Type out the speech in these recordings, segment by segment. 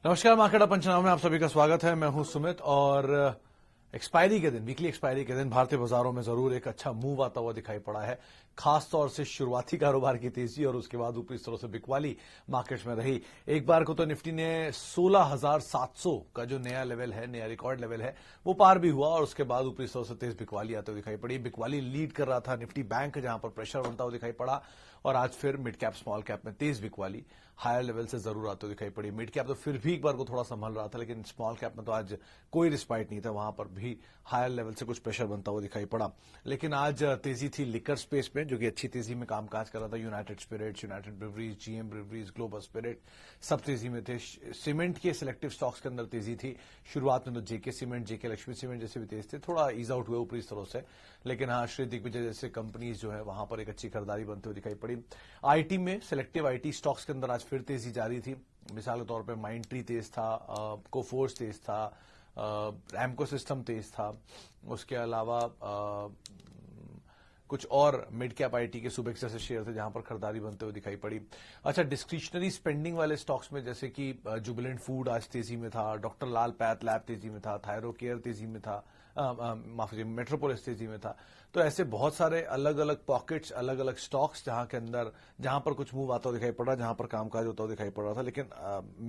नमस्कार, मार्केट पंचनामा में आप सभी का स्वागत है। मैं हूं सुमित और एक्सपायरी के दिन, वीकली एक्सपायरी के दिन भारतीय बाजारों में जरूर एक अच्छा मूव आता हुआ दिखाई पड़ा है। खास तौर से शुरुआती कारोबार की तेजी और उसके बाद ऊपरी स्तरों से बिकवाली मार्केट्स में रही। एक बार को तो निफ्टी ने 16,700 का जो नया लेवल है, नया रिकॉर्ड लेवल है, वो पार भी हुआ और उसके बाद ऊपरी स्तरों से तेज बिकवाली आते हुए दिखाई पड़ी। बिकवाली लीड कर रहा था निफ्टी बैंक, जहां पर प्रेशर बनता हुआ दिखाई पड़ा और आज फिर मिड कैप स्मॉल कैप में तेज बिकवाली हायर लेवल से जरूर आते हुए दिखाई पड़ी। मिड कैप तो फिर भी एक बार को थोड़ा संभल रहा था, लेकिन स्मॉल कैप में तो आज कोई रिस्पाइट नहीं था, वहां पर भी हायर लेवल से कुछ प्रेशर बनता हुआ दिखाई पड़ा। लेकिन आज तेजी थी लिकर स्पेस में, जो कि अच्छी तेजी में कामकाज कर रहा था। United Spirits, United Breweries, GM Breweries, Global Spirit सब तेजी में थे। सीमेंट के सिलेक्टिव स्टॉक्स के अंदर तेजी थी। शुरुआत में तो जेके सीमेंट, जेके लक्ष्मी सीमेंट जैसे भी तेज थे, थोड़ा ईज आउट हुए ऊपरी स्तरों से, लेकिन हाँ, श्री दिग्विजय जैसे कंपनीज जो है वहां पर एक अच्छी खरीदारी बनते हुए दिखाई पड़ी। आईटी में सिलेक्टिव आईटी स्टॉक्स के अंदर आज फिर तेजी जारी थी। मिसाल के तौर पर माइंड ट्री तेज था, कोफोर्स तेज था, रैमको सिस्टम तेज था। उसके अलावा कुछ और मिड कैप आईटी के सुबेक्स जैसे शेयर थे जहां पर खरीदारी बनते हुए दिखाई पड़ी। अच्छा, डिस्क्रिशनरी स्पेंडिंग वाले स्टॉक्स में जैसे कि जुबिलेंट फूड आज तेजी में था, डॉक्टर लाल पैथ लैब तेजी में था, थायरो केयर तेजी में था, माफ कीजिए मेट्रोपोलिस तेजी में था। तो ऐसे बहुत सारे अलग अलग पॉकेट्स, अलग अलग स्टॉक्स जहां के अंदर, जहां पर कुछ मूव आता हुआ दिखाई पड़ा, जहां पर कामकाज होता हुआ दिखाई पड़ रहा था। लेकिन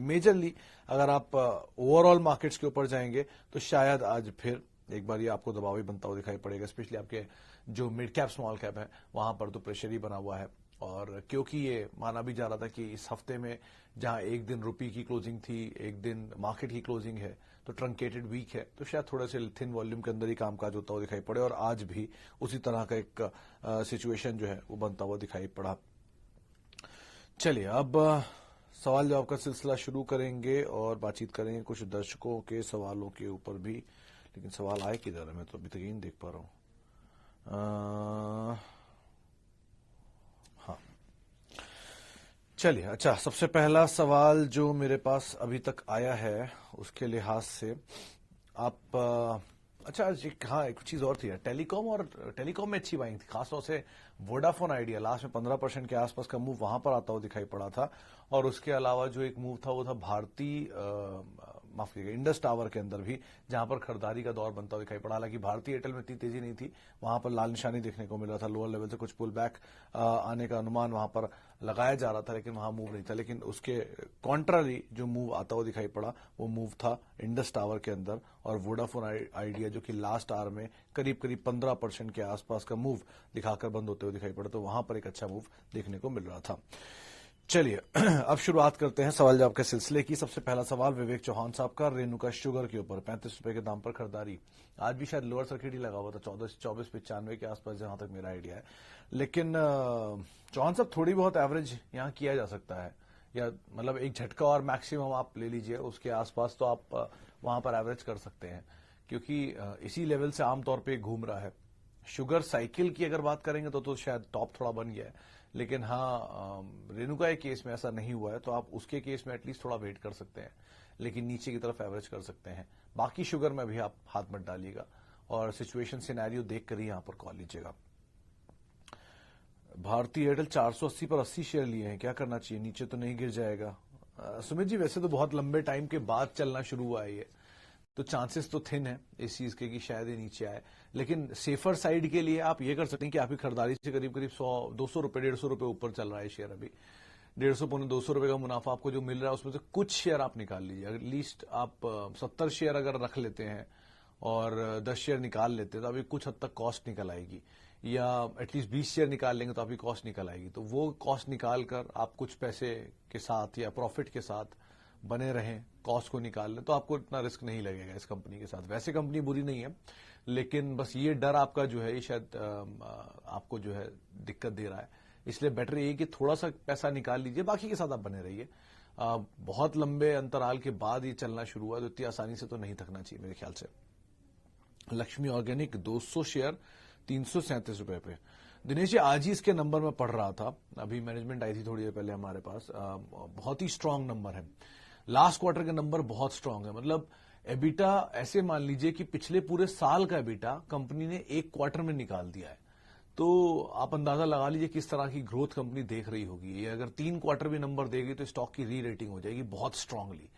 मेजरली अगर आप ओवरऑल मार्केट्स के ऊपर जाएंगे तो शायद आज फिर एक बार ये आपको दबाव ही बनता हुआ दिखाई पड़ेगा। स्पेशली आपके जो मिड कैप स्मॉल कैप है वहां पर तो प्रेशर ही बना हुआ है। और क्योंकि ये माना भी जा रहा था कि इस हफ्ते में जहां एक दिन रुपी की क्लोजिंग थी, एक दिन मार्केट की क्लोजिंग है, तो ट्रंकेटेड वीक है, तो शायद थोड़े से थिन वॉल्यूम के अंदर ही कामकाज होता हुआ दिखाई पड़े। और आज भी उसी तरह का एक सिचुएशन जो है वो बनता हुआ दिखाई पड़ा। चलिए, अब सवाल जवाब का सिलसिला शुरू करेंगे और बातचीत करेंगे कुछ दर्शकों के सवालों के ऊपर भी। लेकिन सवाल आए किधर है, मैं तो अभी तक ही नहीं देख पा रहा हूं। हाँ, चलिए। अच्छा, सबसे पहला सवाल जो मेरे पास अभी तक आया है उसके लिहाज से आप अच्छा, हाँ, एक चीज और थी, टेलीकॉम, और टेलीकॉम में अच्छी बाइंग थी। खासतौर से वोडाफोन आइडिया लास्ट में 15% के आसपास का मूव वहां पर आता हुआ दिखाई पड़ा था। और उसके अलावा जो एक मूव था वो था भारतीय माफ कीजिएगा इंडस टावर के अंदर भी, जहां पर खरीदारी का दौर बनता हुआ दिखाई पड़ा। हालांकि भारतीय एयरटेल में इतनी तेजी नहीं थी, वहां पर लाल निशानी देखने को मिल रहा था, लोअर लेवल से कुछ पुल बैक आने का अनुमान वहां पर लगाया जा रहा था, लेकिन वहां मूव नहीं था। लेकिन उसके कॉन्ट्रारी जो मूव आता हुआ दिखाई पड़ा वो मूव था इंडस टावर के अंदर और वोडाफोन आइडिया, जो कि लास्ट आवर में करीब करीब 15% के आसपास का मूव दिखाकर बंद होते हुए दिखाई पड़ा। तो वहां पर एक अच्छा मूव देखने को मिल रहा था। चलिए, अब शुरुआत करते हैं सवाल जवाब के सिलसिले की। सबसे पहला सवाल विवेक चौहान साहब का, रेणुका शुगर के ऊपर 35 रुपए के दाम पर खरीदारी। आज भी शायद लोअर सर्किट ही लगा हुआ था, 24-95 के आसपास, जहां तक मेरा आइडिया है। लेकिन चौहान साहब, थोड़ी बहुत एवरेज यहां किया जा सकता है, या मतलब एक झटका और मैक्सिमम आप ले लीजिए, उसके आसपास तो आप वहां पर एवरेज कर सकते हैं, क्योंकि इसी लेवल से आमतौर पर घूम रहा है। शुगर साइकिल की अगर बात करेंगे तो शायद टॉप थोड़ा बन गया है, लेकिन हाँ, रेणुका के केस में ऐसा नहीं हुआ है, तो आप उसके केस में एटलीस्ट थोड़ा वेट कर सकते हैं, लेकिन नीचे की तरफ एवरेज कर सकते हैं। बाकी शुगर में भी आप हाथ मत डालिएगा और सिचुएशन सिनेरियो देखकर ही यहां पर कॉल लीजिएगा। भारतीय एयरटेल 480 पर 80 शेयर लिए हैं, क्या करना चाहिए? नीचे तो नहीं गिर जाएगा? सुमित जी, वैसे तो बहुत लंबे टाइम के बाद चलना शुरू हुआ है ये, तो चांसेस तो थिन है इस चीज के कि शायद ये नीचे आए। लेकिन सेफर साइड के लिए आप ये कर सकते हैं कि आपकी खरीदारी से करीब करीब 100-200 रुपए, 150 रुपए ऊपर चल रहा है शेयर अभी। 150-200 रुपए का मुनाफा आपको जो मिल रहा है उसमें से कुछ शेयर आप निकाल लीजिए। एटलीस्ट आप 70 शेयर अगर रख लेते हैं और 10 शेयर निकाल लेते हैं तो अभी कुछ हद तक कॉस्ट निकल आएगी, या एटलीस्ट 20 शेयर निकाल लेंगे तो आपकी कॉस्ट निकल आएगी। तो वो कॉस्ट निकाल कर आप कुछ पैसे के साथ या प्रॉफिट के साथ बने रहें, कॉस्ट को निकाल लें, तो आपको इतना रिस्क नहीं लगेगा इस कंपनी के साथ। वैसे कंपनी बुरी नहीं है, लेकिन बस ये डर आपका जो है ये शायद आपको जो है दिक्कत दे रहा है। इसलिए बेटर ये कि थोड़ा सा पैसा निकाल लीजिए, बाकी के साथ आप बने रहिए। बहुत लंबे अंतराल के बाद ये चलना शुरू हुआ, तो इतनी आसानी से तो नहीं थकना चाहिए मेरे ख्याल से। लक्ष्मी ऑर्गेनिक 200 शेयर 337 रुपए पे। दिनेश जी, आज ही इसके नंबर में पढ़ रहा था, अभी मैनेजमेंट आई थी थोड़ी देर पहले हमारे पास। बहुत ही स्ट्रांग नंबर है, लास्ट क्वार्टर के नंबर बहुत स्ट्रांग है। मतलब एबिटा ऐसे मान लीजिए कि पिछले पूरे साल का एबिटा कंपनी ने एक क्वार्टर में निकाल दिया है। तो आप अंदाजा लगा लीजिए किस तरह की ग्रोथ कंपनी देख रही होगी। ये अगर 3 क्वार्टर भी नंबर देगी तो स्टॉक की री रेटिंग हो जाएगी बहुत स्ट्रांगली।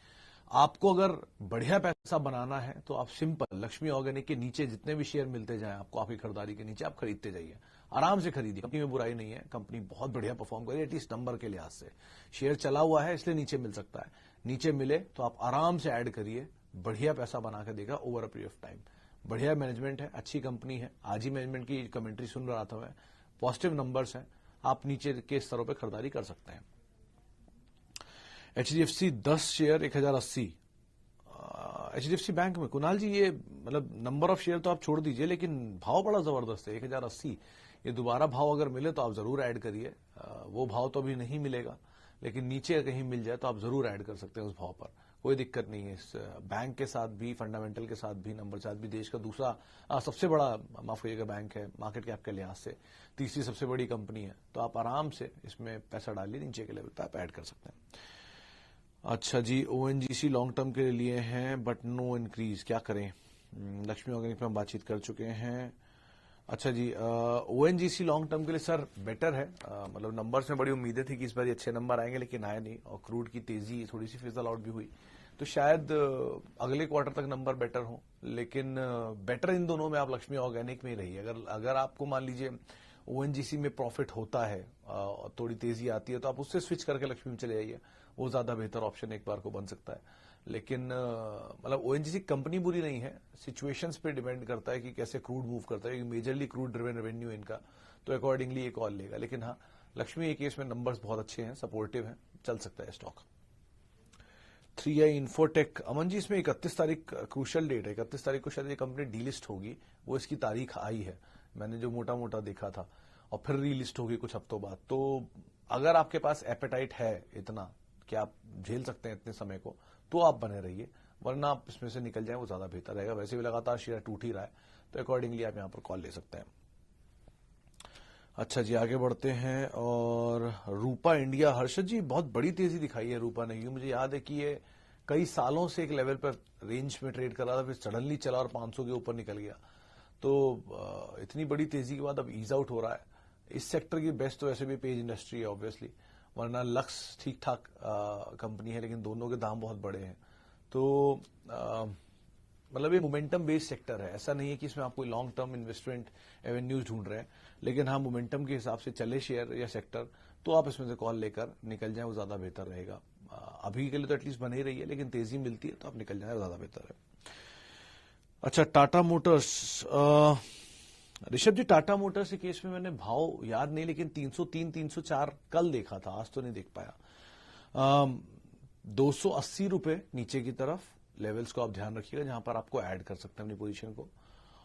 आपको अगर बढ़िया पैसा बनाना है तो आप सिंपल लक्ष्मी ऑर्गेनिक के नीचे जितने भी शेयर मिलते जाएं आपको आपकी खरीदारी के नीचे आप खरीदते जाइए, आराम से खरीदिए। कंपनी में बुराई नहीं है, कंपनी बहुत बढ़िया परफॉर्म कर रही है एटलीस्ट नंबर के लिहाज से। शेयर चला हुआ है इसलिए नीचे मिल सकता है, नीचे मिले तो आप आराम से ऐड करिए, बढ़िया पैसा बना कर देगा over a period of time. बढ़िया मैनेजमेंट है, अच्छी कंपनी है, आज ही मैनेजमेंट की कमेंट्री सुन रहा था मैं, पॉजिटिव नंबर्स हैं, आप नीचे के स्तरों पर खरीदारी कर सकते हैं। HDFC 10 share 1080। HDFC बैंक में कुणाल जी ये मतलब नंबर ऑफ शेयर तो आप छोड़ दीजिए, लेकिन भाव बड़ा जबरदस्त है 1080। ये दोबारा भाव अगर मिले तो आप जरूर ऐड करिए। वो भाव तो अभी नहीं मिलेगा, लेकिन नीचे कहीं मिल जाए तो आप जरूर ऐड कर सकते हैं उस भाव पर, कोई दिक्कत नहीं है। इस बैंक के साथ भी, फंडामेंटल के साथ भी, नंबर के साथ भी देश का दूसरा सबसे बड़ा, माफ करिएगा, बैंक है मार्केट कैप के लिहाज से, तीसरी सबसे बड़ी कंपनी है। तो आप आराम से इसमें पैसा डालिए, नीचे के लेवल पर आप ऐड कर सकते हैं। अच्छा जी, ONGC लॉन्ग टर्म के लिए हैं बट नो इंक्रीज, क्या करें? लक्ष्मी ऑर्गेनिक में हम बातचीत कर चुके हैं। अच्छा जी, ONGC लॉन्ग टर्म के लिए सर बेटर है, मतलब नंबर्स में बड़ी उम्मीदें थी कि इस बार ये अच्छे नंबर आएंगे, लेकिन आए नहीं, और क्रूड की तेजी थोड़ी सी फिजल आउट भी हुई, तो शायद अगले क्वार्टर तक नंबर बेटर हो। लेकिन बेटर इन दोनों में आप लक्ष्मी ऑर्गेनिक में ही रहिए। अगर आपको मान लीजिए ONGC में प्रॉफिट होता है और थोड़ी तेजी आती है तो आप उससे स्विच करके लक्ष्मी में चले जाइए, वो ज्यादा बेहतर ऑप्शन एक बार को बन सकता है। लेकिन मतलब ONGC कंपनी बुरी नहीं है, सिचुएशंस पे डिपेंड करता है कि कैसे क्रूड मूव करता है, मेजरली क्रूड ड्रिवन रेवेन्यू इनका, तो अकॉर्डिंगली ये कॉल लेगा। लेकिन हाँ, लक्ष्मी के केस में नंबर्स बहुत अच्छे हैं, सपोर्टिव हैं, चल सकता है stock. 3i infotech, Aman ji इसमें 31 तारीख क्रूशल डेट है, 31 तारीख को शायद ये कंपनी डीलिस्ट होगी, वो इसकी तारीख आई है, मैंने जो मोटा मोटा देखा था, और फिर रीलिस्ट होगी कुछ हफ्तों बाद। तो अगर आपके पास एपेटाइट है इतना कि आप झेल सकते हैं इतने समय को, तो आप बने रहिए, वरना आप इसमें से निकल जाए वो ज्यादा बेहतर रहेगा। वैसे भी लगातार शेयर टूट ही रहा है, तो अकॉर्डिंगली आप यहां पर कॉल ले सकते हैं। अच्छा जी, आगे बढ़ते हैं। और रूपा इंडिया, हर्षद जी बहुत बड़ी तेजी दिखाई है रूपा ने, मुझे याद है कि ये कई सालों से एक लेवल पर रेंज में ट्रेड कर रहा था, फिर सडनली चला और 500 के ऊपर निकल गया। तो इतनी बड़ी तेजी के बाद अब ईज आउट हो रहा है। इस सेक्टर की बेस्ट तो वैसे भी पेज इंडस्ट्री है ऑब्वियसली, वरना लक्स ठीक ठाक कंपनी है, लेकिन दोनों के दाम बहुत बड़े हैं। तो मतलब ये मोमेंटम बेस्ड सेक्टर है, ऐसा नहीं है कि इसमें आप कोई लॉन्ग टर्म इन्वेस्टमेंट एवेन्यूज ढूंढ रहे हैं, लेकिन हाँ मोमेंटम के हिसाब से चले शेयर या सेक्टर, तो आप इसमें से कॉल लेकर निकल जाएं, वो ज्यादा बेहतर रहेगा। अभी के लिए तो एटलीस्ट बने ही रही है, लेकिन तेजी मिलती है तो आप निकल जाए, ज्यादा बेहतर है। अच्छा, टाटा मोटर्स, ऋषभ जी टाटा मोटर्स के केस में मैंने भाव याद नहीं, लेकिन 303 304 कल देखा था, आज तो नहीं देख पाया। 280 रुपए नीचे की तरफ लेवल्स को आप ध्यान रखिएगा, जहां पर आपको ऐड कर सकते हैं अपनी पोजीशन को।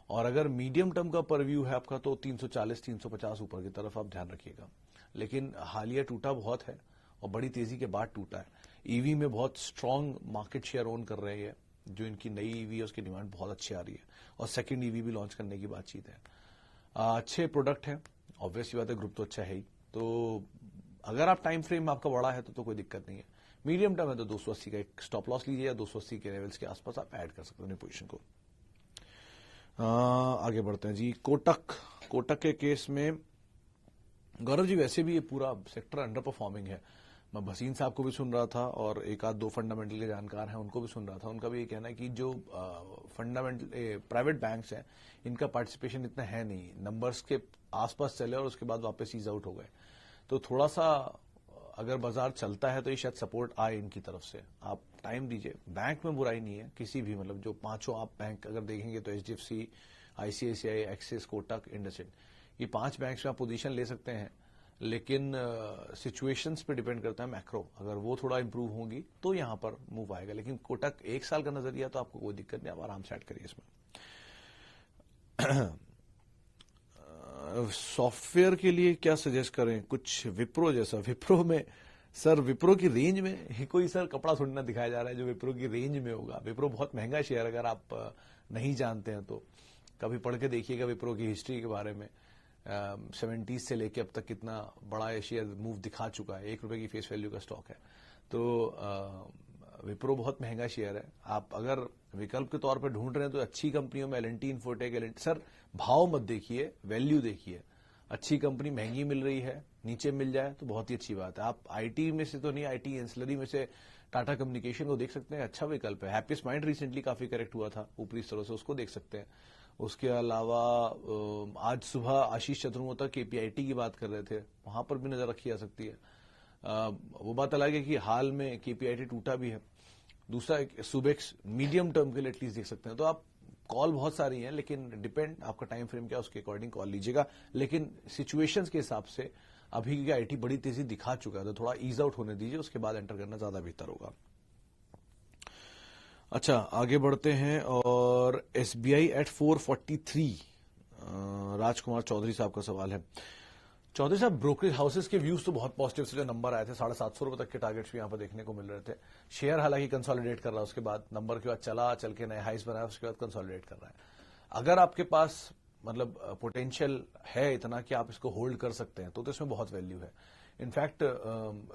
और अगर मीडियम टर्म का परव्यू है आपका, तो 340 350 ऊपर की तरफ आप ध्यान रखिएगा। लेकिन हालिया टूटा बहुत है और बड़ी तेजी के बाद टूटा है। ईवी में बहुत स्ट्रांग मार्केट शेयर ओन कर रही है, जो इनकी नई ईवी है उसकी डिमांड बहुत अच्छी आ रही है, और सेकंड ईवी भी लॉन्च करने की बातचीत है। अच्छे प्रोडक्ट हैं, ऑब्वियसली बात है, ग्रुप तो अच्छा है ही। तो अगर आप टाइम फ्रेम आपका बड़ा है तो कोई दिक्कत नहीं है। मीडियम टर्म है तो 280 का एक स्टॉप लॉस लीजिए, या 280 के लेवल्स के आसपास आप ऐड कर सकते हैं अपनी पोजीशन को। आगे बढ़ते हैं जी, कोटक के केस में गौरव जी वैसे भी ये पूरा सेक्टर अंडर परफॉर्मिंग है। मैं भसीन साहब को भी सुन रहा था और एक आध दो फंडामेंटल के जानकार हैं उनको भी सुन रहा था, उनका भी ये कहना है कि जो फंडामेंटल प्राइवेट बैंक्स हैं इनका पार्टिसिपेशन इतना है नहीं, नंबर्स के आसपास चले और उसके बाद वापस ईज आउट हो गए। तो थोड़ा सा अगर बाजार चलता है तो ये शायद सपोर्ट आए इनकी तरफ से, आप टाइम दीजिए। बैंक में बुराई नहीं है किसी भी, मतलब जो पांचों आप बैंक अगर देखेंगे तो HDFC, ICICI, axis, Kotak, IndusInd, ये 5 बैंक्स में आप पोजीशन ले सकते हैं। लेकिन सिचुएशंस पे डिपेंड करता है, मैक्रो अगर वो थोड़ा इंप्रूव होगी तो यहां पर मूव आएगा। लेकिन कोटक 1 साल का नजरिया तो आपको कोई दिक्कत नहीं, आप आराम से ऐड करिए इसमें। सॉफ्टवेयर के लिए क्या सजेस्ट करें, कुछ विप्रो जैसा? विप्रो में सर, विप्रो की रेंज में कोई सर कपड़ा थोड़ी ना दिखाया जा रहा है जो विप्रो की रेंज में होगा। विप्रो बहुत महंगा शेयर, अगर आप नहीं जानते हैं तो कभी पढ़ के देखिएगा विप्रो की हिस्ट्री के बारे में। 70s से लेके अब तक कितना बड़ा ये शेयर मूव दिखा चुका है, 1 रुपए की फेस वैल्यू का स्टॉक है। तो विप्रो बहुत महंगा शेयर है। आप अगर विकल्प के तौर पर ढूंढ रहे हैं तो अच्छी कंपनियों में L&T, इन्फोटेक, सर भाव मत देखिए, वैल्यू देखिए। अच्छी कंपनी महंगी मिल रही है, नीचे मिल जाए तो बहुत ही अच्छी बात है। आप आईटी में से तो नहीं, आईटी एंसिलरी में से टाटा कम्युनिकेशन को देख सकते हैं, अच्छा विकल्प है। हैप्पीस्ट माइंड रिसेंटली काफी करेक्ट हुआ था ऊपरी स्तरों से, उसको देख सकते हैं। उसके अलावा आज सुबह आशीष चतुर्वेदी केपीआईटी की बात कर रहे थे, वहां पर भी नजर रखी जा सकती है। वो बात अलग है कि हाल में केपीआईटी टूटा भी है। दूसरा सुबेक्स मीडियम टर्म के लिए एटलीस्ट देख सकते हैं। तो आप कॉल बहुत सारी हैं, लेकिन डिपेंड आपका टाइम फ्रेम क्या, उसके अकॉर्डिंग कॉल लीजिएगा। लेकिन सिचुएशंस के हिसाब से अभी की आईटी बड़ी तेजी दिखा चुका है, तो थोड़ा ईज आउट होने दीजिए, उसके बाद एंटर करना ज्यादा बेहतर होगा। अच्छा, आगे बढ़ते हैं और एसबीआई एट 443। राजकुमार चौधरी साहब का सवाल है। चौधरी साहब, ब्रोकरेज हाउसेस के व्यूज तो बहुत पॉजिटिव से जो नंबर आए थे, 750 तक के टारगेट्स भी यहां पर देखने को मिल रहे थे। शेयर हालांकि कंसोलिडेट कर रहा है, उसके बाद नंबर के बाद चल के नए हाइस बनाया, उसके बाद कंसोलिडेट कर रहा है। अगर आपके पास मतलब पोटेंशियल है इतना कि आप इसको होल्ड कर सकते हैं, तो इसमें बहुत वैल्यू है। इनफैक्ट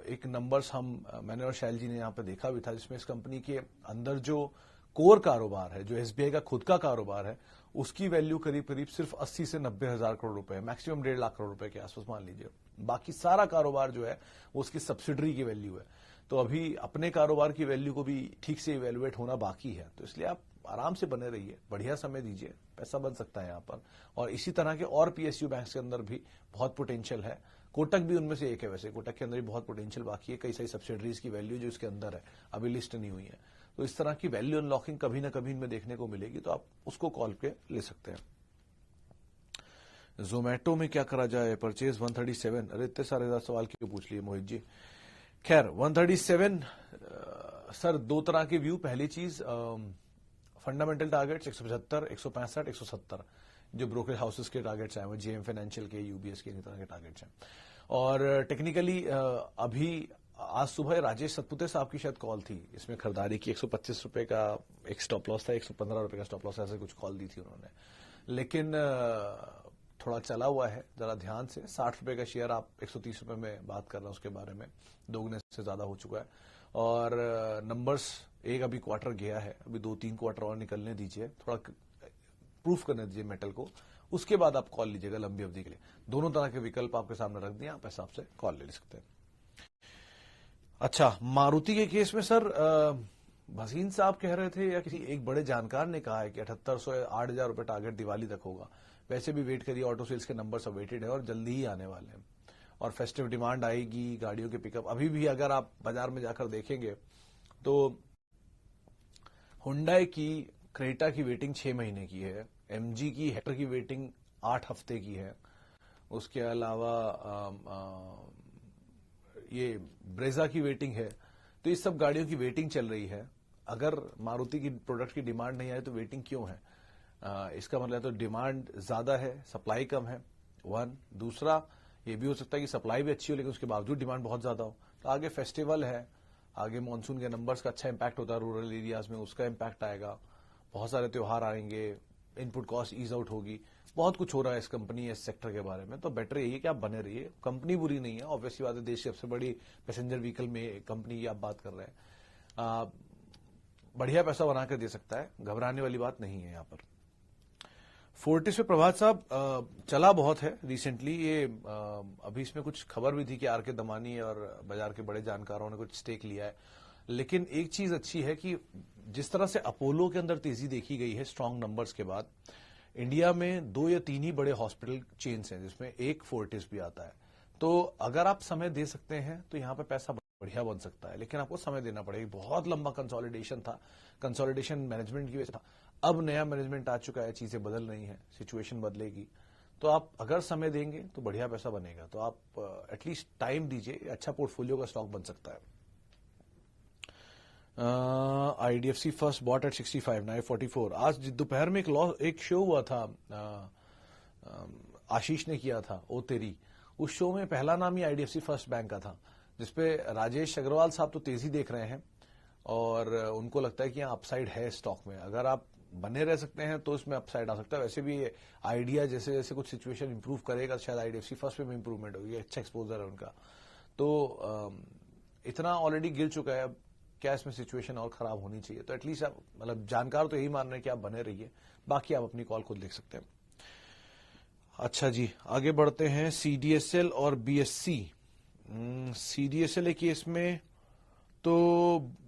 एक नंबर्स मैंने और शैल जी ने यहाँ पे देखा भी था, जिसमें इस कंपनी के अंदर जो कोर कारोबार है, जो एसबीआई का खुद का कारोबार है, उसकी वैल्यू करीब करीब सिर्फ 80 से 90 हजार करोड़ रुपए है, मैक्सिमम 1.5 लाख करोड़ रुपए के आसपास मान लीजिए। बाकी सारा कारोबार जो है वो उसकी सब्सिडरी की वैल्यू है। तो अभी अपने कारोबार की वैल्यू को भी ठीक से इवेल्युएट होना बाकी है। तो इसलिए आप आराम से बने रहिए, बढ़िया समय दीजिए, पैसा बन सकता है यहाँ पर। और इसी तरह के और पीएसयू बैंक्स के अंदर भी बहुत पोटेंशियल है। कोटक भी उनमें से एक है। वैसे कोटक के अंदर भी बहुत पोटेंशियल बाकी है, कई सारी सब्सिडरीज की वैल्यू जो इसके अंदर है अभी लिस्ट नहीं हुई है। तो इस तरह की वैल्यू अनलॉकिंग कभी ना कभी इनमें देखने को मिलेगी, तो आप उसको कॉल पे ले सकते हैं। जोमैटो में क्या करा जाए, परचेज 137। अरे इतने सारे सवाल क्यों पूछ लिए मोहित जी। खैर 137 सर, दो तरह के व्यू। पहली चीज फंडामेंटल टारगेट्स 175, 165, 170 जो ब्रोकरेज हाउसेस के टारगेट्स हैं, वो जेएम फाइनेंशियल के, यूबीएस के, इस तरह के टारगेट्स हैं। और टेक्निकली अभी आज सुबह राजेश सतपुते साहब की शायद कॉल थी, इसमें खरीदारी की 125 रुपए का एक स्टॉप लॉस था, 115 रुपए का स्टॉप लॉस, ऐसे कुछ कॉल दी थी उन्होंने। लेकिन थोड़ा चला हुआ है, जरा ध्यान से। 60 रुपए का शेयर आप 130 रुपए में बात कर रहे हैं, उसके बारे में दोगुने से ज्यादा हो चुका है। और नंबर्स एक अभी क्वार्टर गया है, अभी 2-3 क्वार्टर और निकलने दीजिए, थोड़ा प्रूफ करने दीजिए मेटल को, उसके बाद आप कॉल लीजिएगा लंबी अवधि के लिए। दोनों तरह के विकल्प आपके सामने रख दिए, आप हिसाब से कॉल ले सकते हैं। अच्छा, मारुति के केस में सर भसीन साहब कह रहे थे या किसी एक बड़े जानकार ने कहा है कि 7800 8,000 रुपए टारगेट दिवाली तक होगा। वैसे भी वेट करिए, ऑटो सेल्स के नंबर्स अवेटेड है और जल्दी ही आने वाले हैं, और फेस्टिव डिमांड आएगी, गाड़ियों के पिकअप। अभी भी अगर आप बाजार में जाकर देखेंगे तो हुंडई की क्रेटा की वेटिंग 6 महीने की है, एमजी की हेक्टर की वेटिंग 8 हफ्ते की है। उसके अलावा ये ब्रेजा की वेटिंग है। तो इस सब गाड़ियों की वेटिंग चल रही है। अगर मारुति की प्रोडक्ट की डिमांड नहीं आई तो वेटिंग क्यों है? इसका मतलब तो डिमांड ज्यादा है, सप्लाई कम है, वन। दूसरा ये भी हो सकता है कि सप्लाई भी अच्छी हो लेकिन उसके बावजूद डिमांड बहुत ज्यादा हो। तो आगे फेस्टिवल है, आगे मानसून के नंबर्स का अच्छा इंपैक्ट होता है, रूरल एरियाज में उसका इंपैक्ट आएगा, बहुत सारे त्योहार आएंगे, इनपुट कॉस्ट ईज आउट होगी, बहुत कुछ हो रहा है इस कंपनी, इस सेक्टर के बारे में। तो बेटर यही है कि आप बने रहिए। कंपनी बुरी नहीं है, ऑब्वियसली बात है, देश की सबसे बड़ी पैसेंजर व्हीकल में कंपनी की आप बात कर रहे हैं, बढ़िया पैसा बना कर दे सकता है, घबराने वाली बात नहीं है यहाँ पर। फोर्टिस पे प्रभात साहब चला बहुत है रिसेंटली ये, अभी इसमें कुछ खबर भी थी कि आर के दमानी और बाजार के बड़े जानकारों ने कुछ स्टेक लिया है। लेकिन एक चीज अच्छी है कि जिस तरह से अपोलो के अंदर तेजी देखी गई है स्ट्रांग नंबर्स के बाद, इंडिया में 2 या 3 ही बड़े हॉस्पिटल चेन्स हैं जिसमें एक फोर्टिस भी आता है। तो अगर आप समय दे सकते हैं तो यहाँ पे पैसा बढ़िया बन सकता है, लेकिन आपको समय देना पड़ेगा। बहुत लंबा कंसोलिडेशन था, कंसोलिडेशन मैनेजमेंट की वजह से था। अब नया मैनेजमेंट आ चुका है, चीजें बदल रही हैं, सिचुएशन बदलेगी। तो आप अगर समय देंगे तो बढ़िया पैसा बनेगा। तो आप एटलीस्ट टाइम दीजिए, अच्छा पोर्टफोलियो का स्टॉक बन सकता है। IDFC first bought at 65, now 44। आज दोपहर में एक शो हुआ था, आशीष ने किया था, ओ तेरी। उस शो में पहला नाम ही आईडीएफसी फर्स्ट बैंक का था, जिसपे राजेश अग्रवाल साहब तो तेजी देख रहे हैं और उनको लगता है कि यहाँ अपसाइड है स्टॉक में। अगर आप बने रह सकते हैं तो इसमें अपसाइड आ सकता है। वैसे भी आइडिया जैसे जैसे कुछ सिचुएशन इंप्रूव करेगा, शायद आईडीएफसी फर्स्ट में इंप्रूवमेंट होगी, अच्छा एक्सपोजर है उनका। तो इतना ऑलरेडी गिर चुका है, अब क्या इसमें सिचुएशन और खराब होनी चाहिए? तो एटलीस्ट आप मतलब जानकार तो यही मान रहे हैं कि आप बने रहिए, बाकी आप अपनी कॉल खुद लिख सकते हैं। अच्छा जी, आगे बढ़ते हैं। सीडीएसएल और बीएससी। सीडीएसएल के केस में तो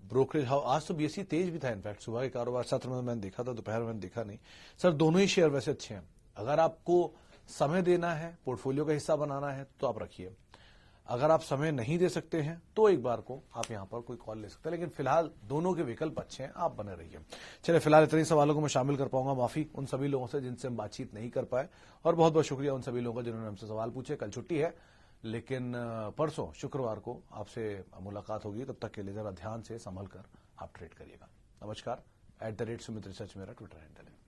ब्रोकरेज हाउ आज तो बीएससी तेज भी था। इनफैक्ट सुबह के कारोबार सत्र में मैंने देखा था, दोपहर में मैंने देखा नहीं। सर दोनों ही शेयर वैसे अच्छे हैं। अगर आपको समय देना है, पोर्टफोलियो का हिस्सा बनाना है तो आप रखिए। अगर आप समय नहीं दे सकते हैं तो एक बार को आप यहां पर कोई कॉल ले सकते हैं, लेकिन फिलहाल दोनों के विकल्प अच्छे हैं, आप बने रहिए। चलिए, फिलहाल इतने सवालों को मैं शामिल कर पाऊंगा। माफी उन सभी लोगों से जिनसे हम बातचीत नहीं कर पाए, और बहुत बहुत शुक्रिया उन सभी लोगों का जिन्होंने हमसे सवाल पूछे। कल छुट्टी है, लेकिन परसों शुक्रवार को आपसे मुलाकात होगी। तब तक के लिए जरा ध्यान से संभल कर आप ट्रेड करिएगा। नमस्कार। @सुमित रिसर्च मेरा ट्विटर हैंडल है।